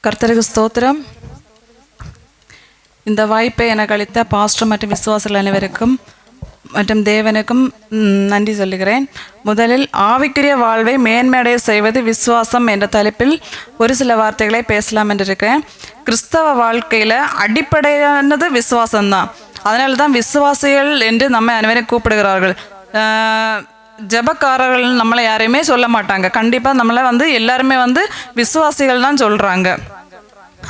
கர்த்தருக்கு ஸ்தோத்திரம். இந்த வாய்ப்பை எனக்கு அளித்த பாஸ்டர் மற்றும் விசுவாசிகள் அனைவருக்கும் மற்றும் தேவனுக்கும் நன்றி சொல்லுகிறேன். முதலில் ஆவிக்குரிய வாழ்வை மேன்மையடைய செய்வது விசுவாசம் என்ற தலைப்பில் ஒரு சில வார்த்தைகளை பேசலாம் என்று இருக்கிறேன். கிறிஸ்தவ வாழ்க்கையில் அடிப்படையானது விசுவாசம்தான். அதனால தான் விசுவாசிகள் என்று நம்ம அனைவரும் கூப்பிடுகிறார்கள். ஜெபக்காரர்கள் நம்மளை யாரையுமே சொல்ல மாட்டாங்க. கண்டிப்பாக நம்மளை எல்லாருமே விசுவாசிகள் தான் சொல்கிறாங்க.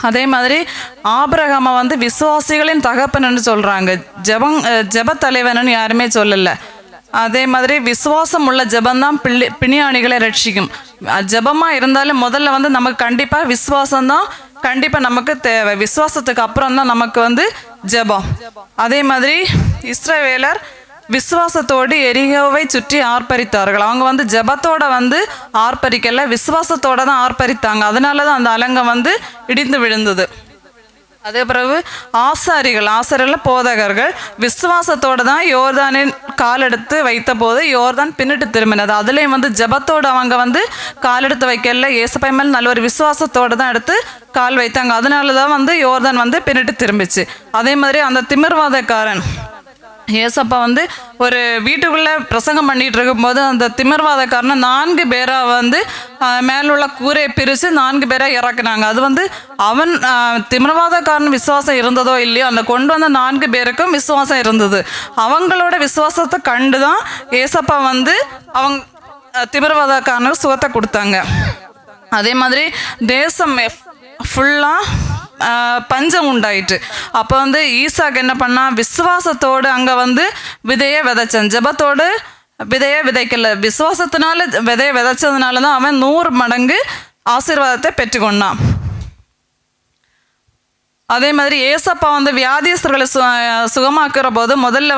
அதே மாதிரி ஆபிரகாமை விசுவாசிகளின் தகப்பன்னு சொல்கிறாங்க. ஜெப தலைவனு யாருமே சொல்லலை. அதே மாதிரி விசுவாசம் உள்ள ஜெபந்தான் பிணியாணிகளை ரட்சிக்கும். ஜெபமாக இருந்தாலும் முதல்ல நமக்கு கண்டிப்பாக விசுவாசம்தான் கண்டிப்பாக நமக்கு தேவை. விசுவாசத்துக்கு அப்புறம் தான் நமக்கு ஜெபம். அதே மாதிரி இஸ்ரவேலர் விசுவாசத்தோடு எரிகோவை சுற்றி ஆர்ப்பரித்தார்கள். அவங்க ஜெபத்தோட ஆர்ப்பரிக்கல, விசுவாசத்தோட தான் ஆர்ப்பரித்தாங்க. அதனால தான் அந்த அலங்கம் இடிந்து விழுந்தது. அதே பிறகு ஆசாரிகள் போதகர்கள் விசுவாசத்தோடு தான் யோர்தானின் காலெடுத்து வைத்த போது யோர்தான் பின்னிட்டு திரும்பினது. அதுலேயும் ஜெபத்தோடு அவங்க காலெடுத்து வைக்கல, ஏசப்பை மேல் நல்ல ஒரு விசுவாசத்தோடு தான் எடுத்து கால் வைத்தாங்க. அதனால தான் யோர்தான் பின்னிட்டு திரும்பிச்சு. அதே மாதிரி அந்த திமிர்வாதக்காரன் ஏசப்பா ஒரு வீட்டுக்குள்ளே பிரசங்கம் பண்ணிகிட்டு இருக்கும்போது அந்த திமிர்வாதக்காரனை 4 பேராக மேலுள்ள கூரையை பிரித்து 4 பேராக இறக்குனாங்க. அது அவன் திமிர்வாதக்காரன் விசுவாசம் இருந்ததோ இல்லையோ, அந்த கொண்டு வந்த 4 பேருக்கும் விசுவாசம் இருந்தது. அவங்களோட விசுவாசத்தை கண்டு தான் ஏசப்பா அவங்க திமிர்வாதக்காரனுக்கு சுகத்தை கொடுத்தாங்க. அதே மாதிரி தேசம் ஃபுல்லாக பஞ்சம் உண்டாயிட்டு. அப்போ ஈசாக்கு என்ன பண்ணா, விசுவாசத்தோடு அங்கே விதையை விதைச்சான். ஜெபத்தோடு விதையை விதைக்கல, விசுவாசத்தினால விதையை விதைச்சதுனால தான் அவன் 100 மடங்கு ஆசீர்வாதத்தை பெற்றுக்கொண்டான். அதே மாதிரி ஏசப்பா வியாதியஸ்தர்களை சுகமாக்குற போது முதல்ல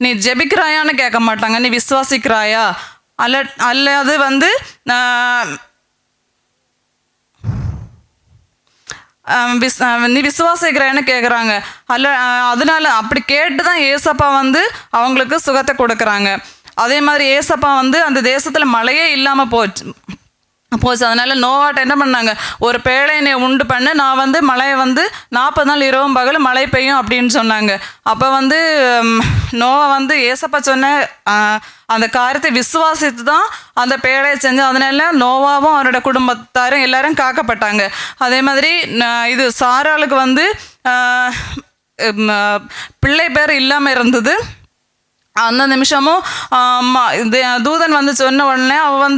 நீ ஜெபிக்கிறாயான்னு கேட்க மாட்டாங்க, நீ விசுவாசிக்கிறாயா அல்லது நீ விசுவாசிக்கிறேன்னு கேட்குறாங்க. அதனால அப்படி கேட்டு தான் ஏசப்பா அவங்களுக்கு சுகத்தை கொடுக்குறாங்க. அதே மாதிரி ஏசப்பா அந்த தேசத்தில் மழையே இல்லாமல் போச்சு. அதனால் நோவாட்ட என்ன பண்ணாங்க, ஒரு பேழையினை உண்டு பண்ண நான் மழையை 40 நாள் இரவும் பகல் மழை பெய்யும் அப்படின்னு சொன்னாங்க. அப்போ நோவா ஏசப்பா சொன்ன அந்த காரியத்தை விசுவாசித்து தான் அந்த பேழையை செஞ்சு, அதனால நோவாவும் அவரோட குடும்பத்தாரும் எல்லாரும் காக்கப்பட்டாங்க. அதே மாதிரி இது சாராளுக்கு பிள்ளை பேர் இல்லாமல் இருந்தது. அந்த நிமிஷமும் தூதன் சொன்ன உடனே அவள்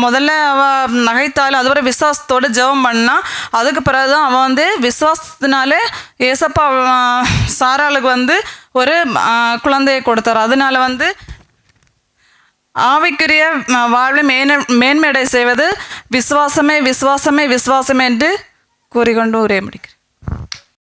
முதல்ல அவள் நகைத்தாள். அதுவரை விசுவாசத்தோடு ஜெபம் பண்ணா. அதுக்கு பிறகு தான் அவன் விசுவாசத்தினாலே ஏசப்பா சாராளுக்கு ஒரு குழந்தையை கொடுத்தார். அதனால ஆவிக்குரிய வாழ்வை மேன்மையடை செய்வது விசுவாசமே விசுவாசமே விசுவாசமே என்று கூறிக்கொண்டு உரைய முடிக்கிறேன்.